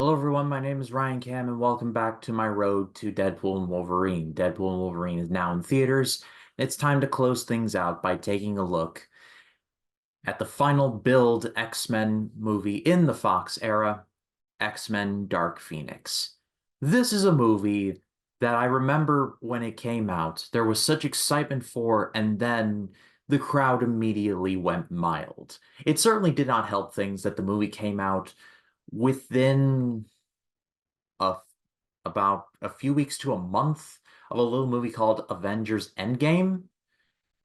Hello everyone, my name is Ryan Cam and welcome back to my road to Deadpool and Wolverine. Deadpool and Wolverine is now in theaters. It's time to close things out by taking a look at the final build X-Men movie in the Fox era, X-Men Dark Phoenix. This is a movie that I remember when it came out, there was such excitement for, and then the crowd immediately went mild. It certainly did not help things that the movie came out within a about a few weeks to a month of a little movie called Avengers Endgame.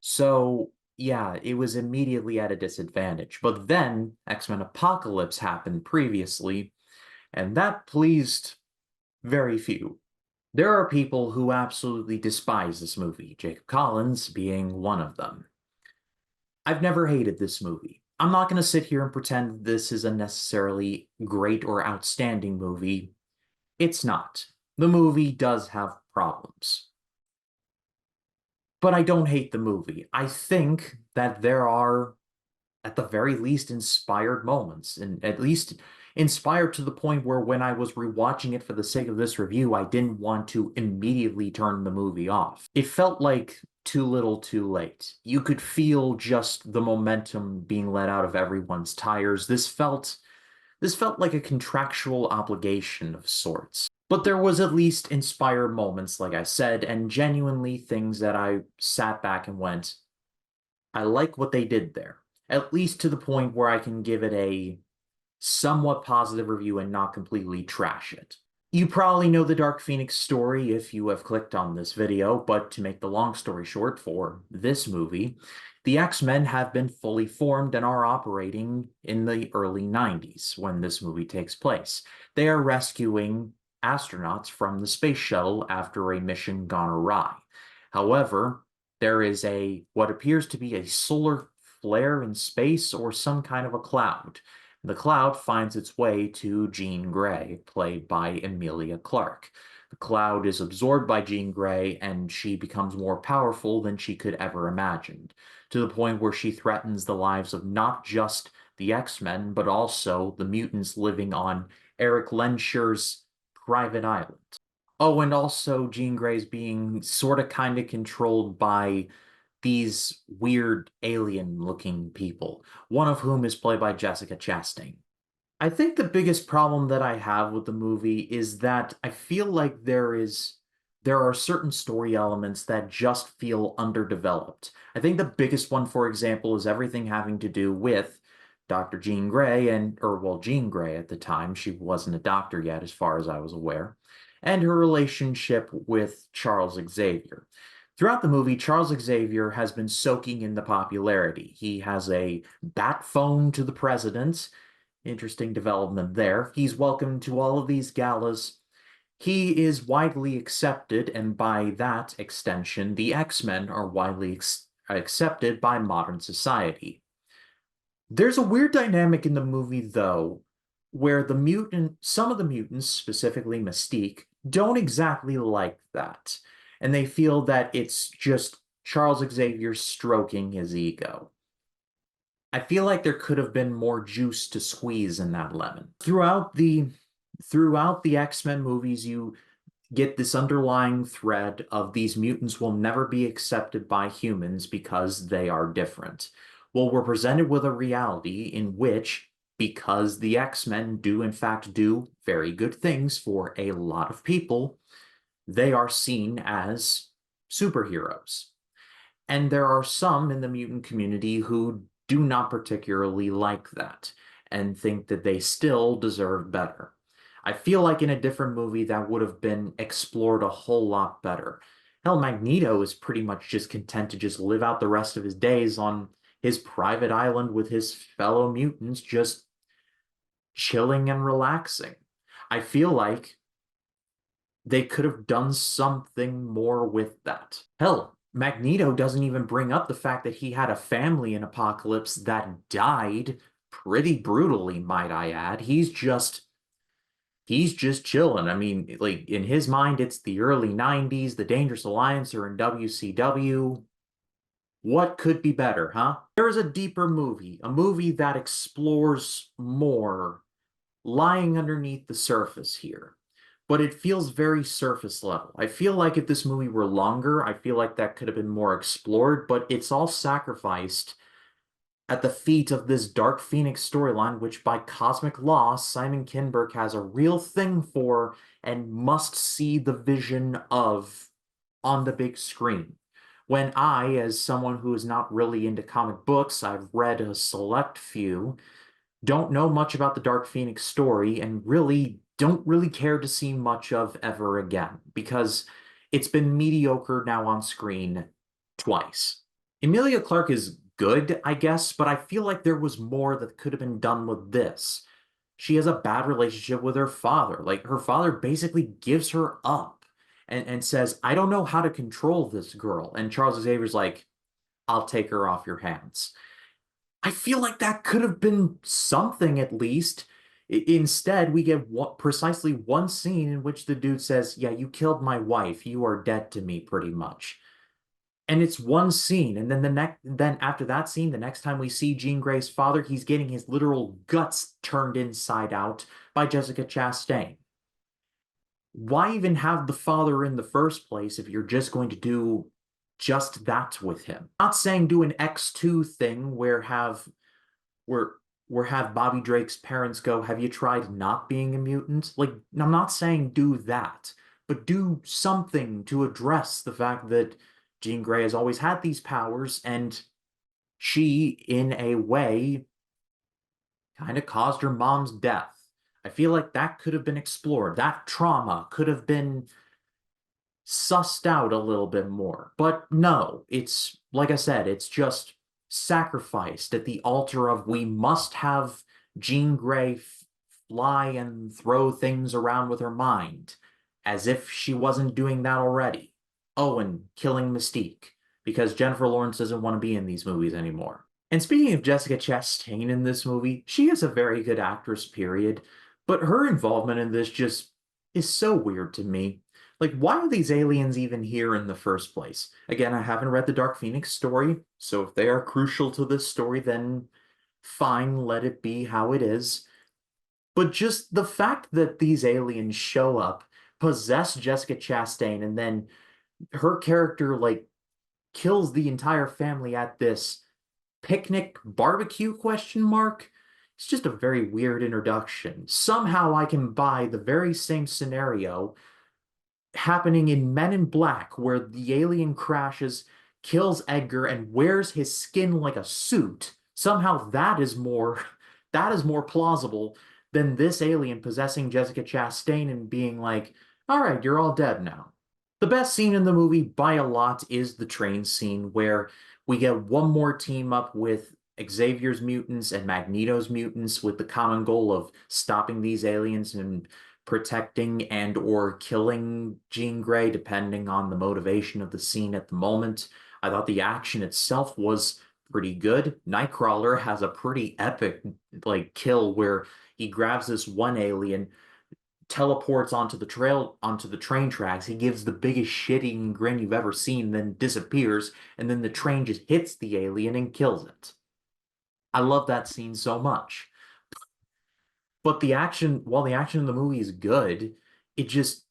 So, yeah, it was immediately at a disadvantage. But then X-Men Apocalypse happened previously, and that pleased very few. There are people who absolutely despise this movie, Jacob Collins being one of them. I've never hated this movie. I'm not going to sit here and pretend this is a necessarily great or outstanding movie. It's not. The movie does have problems. But I don't hate the movie. I think that there are, at the very least, inspired moments, and at least inspired to the point where when I was rewatching it for the sake of this review, I didn't want to immediately turn the movie off. It felt like too little too late. You could feel just the momentum being let out of everyone's tires. This felt like a contractual obligation of sorts. But there was at least inspired moments, like I said, and genuinely things that I sat back and went, I like what they did there. At least to the point where I can give it a somewhat positive review and not completely trash it. You probably know the Dark Phoenix story if you have clicked on this video, but to make the long story short for this movie, the X-Men have been fully formed and are operating in the early 90s when this movie takes place. They are rescuing astronauts from the space shuttle after a mission gone awry. However, there is what appears to be a solar flare in space or some kind of a cloud. The cloud finds its way to Jean Grey, played by Emilia Clarke. The cloud is absorbed by Jean Grey, and she becomes more powerful than she could ever imagine, to the point where she threatens the lives of not just the X-Men, but also the mutants living on Eric Lensher's private island. Oh, and also Jean Grey's being sort of kind of controlled by these weird alien-looking people, one of whom is played by Jessica Chastain. I think the biggest problem that I have with the movie is that I feel like there are certain story elements that just feel underdeveloped. I think the biggest one, for example, is everything having to do with Dr. Jean Grey Jean Grey at the time, she wasn't a doctor yet as far as I was aware, and her relationship with Charles Xavier. Throughout the movie, Charles Xavier has been soaking in the popularity. He has a bat phone to the president. Interesting development there. He's welcome to all of these galas. He is widely accepted, and by that extension, the X-Men are widely accepted by modern society. There's a weird dynamic in the movie, though, where some of the mutants, specifically Mystique, don't exactly like that. And they feel that it's just Charles Xavier stroking his ego. I feel like there could have been more juice to squeeze in that lemon. Throughout the X-Men movies, you get this underlying thread of these mutants will never be accepted by humans because they are different. Well, we're presented with a reality in which, because the X-Men do in fact do very good things for a lot of people, they are seen as superheroes. And there are some in the mutant community who do not particularly like that and think that they still deserve better. I feel like in a different movie that would have been explored a whole lot better. Hell, Magneto is pretty much just content to just live out the rest of his days on his private island with his fellow mutants, just chilling and relaxing. I feel like they could have done something more with that. Hell, Magneto doesn't even bring up the fact that he had a family in Apocalypse that died pretty brutally, might I add. He's just chilling. I mean, like in his mind, it's the early 90s, the Dangerous Alliance are in WCW. What could be better, huh? There is a deeper movie, a movie that explores more lying underneath the surface here, but it feels very surface level. I feel like if this movie were longer, I feel like that could have been more explored, but it's all sacrificed at the feet of this Dark Phoenix storyline, which by cosmic law, Simon Kinberg has a real thing for and must see the vision of on the big screen. When I, as someone who is not really into comic books, I've read a select few, don't know much about the Dark Phoenix story and really don't really care to see much of ever again because it's been mediocre now on screen twice. Emilia Clarke is good, I guess, but I feel like there was more that could have been done with this. She has a bad relationship with her father. Like, her father basically gives her up and says, I don't know how to control this girl. And Charles Xavier's like, I'll take her off your hands. I feel like that could have been something at least. Instead, we get precisely one scene in which the dude says, yeah, you killed my wife. You are dead to me, pretty much. And it's one scene. And then then after that scene, the next time we see Jean Grey's father, he's getting his literal guts turned inside out by Jessica Chastain. Why even have the father in the first place if you're just going to do just that with him? Not saying do an X2 thing where where have Bobby Drake's parents go, have you tried not being a mutant? Like, I'm not saying do that, but do something to address the fact that Jean Grey has always had these powers, and she, in a way, kind of caused her mom's death. I feel like that could have been explored. That trauma could have been sussed out a little bit more. But no, it's like I said, it's just sacrificed at the altar of we must have Jean Grey fly and throw things around with her mind, as if she wasn't doing that already. Oh, and killing Mystique, because Jennifer Lawrence doesn't want to be in these movies anymore. And speaking of Jessica Chastain in this movie, she is a very good actress, period. But her involvement in this just is so weird to me. Like, why are these aliens even here in the first place? Again, I haven't read the Dark Phoenix story, so if they are crucial to this story, then fine, let it be how it is. But just the fact that these aliens show up, possess Jessica Chastain, and then her character, like, kills the entire family at this picnic barbecue question mark. It's just a very weird introduction. Somehow I can buy the very same scenario happening in Men in Black, where the alien crashes, kills Edgar, and wears his skin like a suit. Somehow that is more plausible than this alien possessing Jessica Chastain and being like, all right, you're all dead now. The best scene in the movie by a lot is the train scene where we get one more team up with Xavier's mutants and Magneto's mutants with the common goal of stopping these aliens and protecting and or killing Jean Grey, depending on the motivation of the scene at the moment. I thought the action itself was pretty good. Nightcrawler has a pretty epic like kill where he grabs this one alien, teleports onto the train tracks. He gives the biggest shitting grin you've ever seen, then disappears, and then the train just hits the alien and kills it. I love that scene so much. But the action, while the action in the movie is good, it just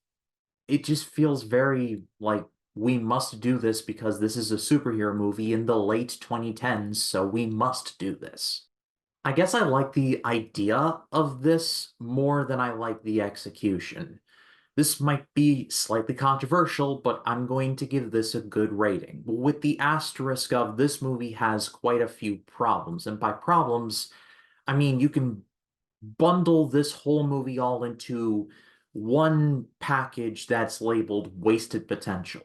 it just feels very like we must do this because this is a superhero movie in the late 2010s, so we must do this. I guess I like the idea of this more than I like the execution. This might be slightly controversial, but I'm going to give this a good rating. With the asterisk of this movie has quite a few problems, and by problems, I mean you can bundle this whole movie all into one package that's labeled wasted potential.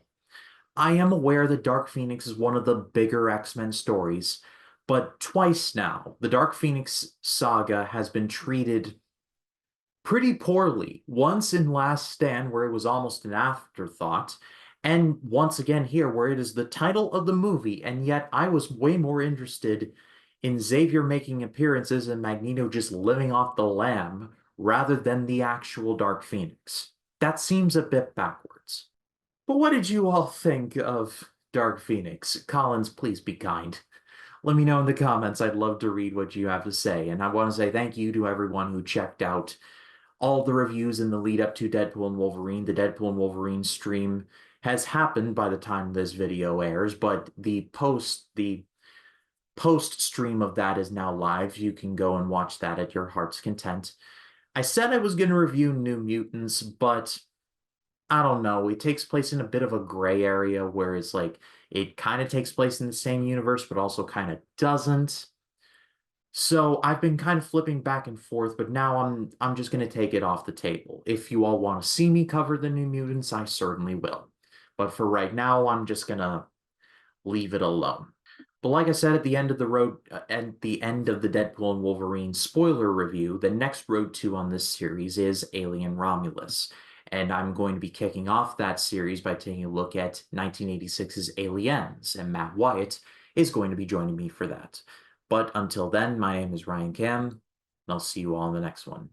I am aware that Dark Phoenix is one of the bigger X-Men stories, but twice now, the Dark Phoenix saga has been treated pretty poorly. Once in Last Stand, where it was almost an afterthought, and once again here, where it is the title of the movie, and yet I was way more interested in Xavier making appearances and Magneto just living off the lamb rather than the actual Dark Phoenix. That seems a bit backwards. But what did you all think of Dark Phoenix? Collins, please be kind. Let me know in the comments. I'd love to read what you have to say. And I want to say thank you to everyone who checked out all the reviews in the lead up to Deadpool and Wolverine. The Deadpool and Wolverine stream has happened by the time this video airs, but the post stream of that is now live. You can go and watch that at your heart's content. I said I was going to review New Mutants, but I don't know. It takes place in a bit of a gray area where it's like it kind of takes place in the same universe, but also kind of doesn't. So I've been kind of flipping back and forth, but now I'm just going to take it off the table. If you all want to see me cover the New Mutants, I certainly will. But for right now, I'm just going to leave it alone. But like I said at the end of the road, at the end of the Deadpool and Wolverine spoiler review, the next road to on this series is Alien Romulus. And I'm going to be kicking off that series by taking a look at 1986's Aliens, and Matt Wyatt is going to be joining me for that. But until then, my name is Ryan Cam, and I'll see you all in the next one.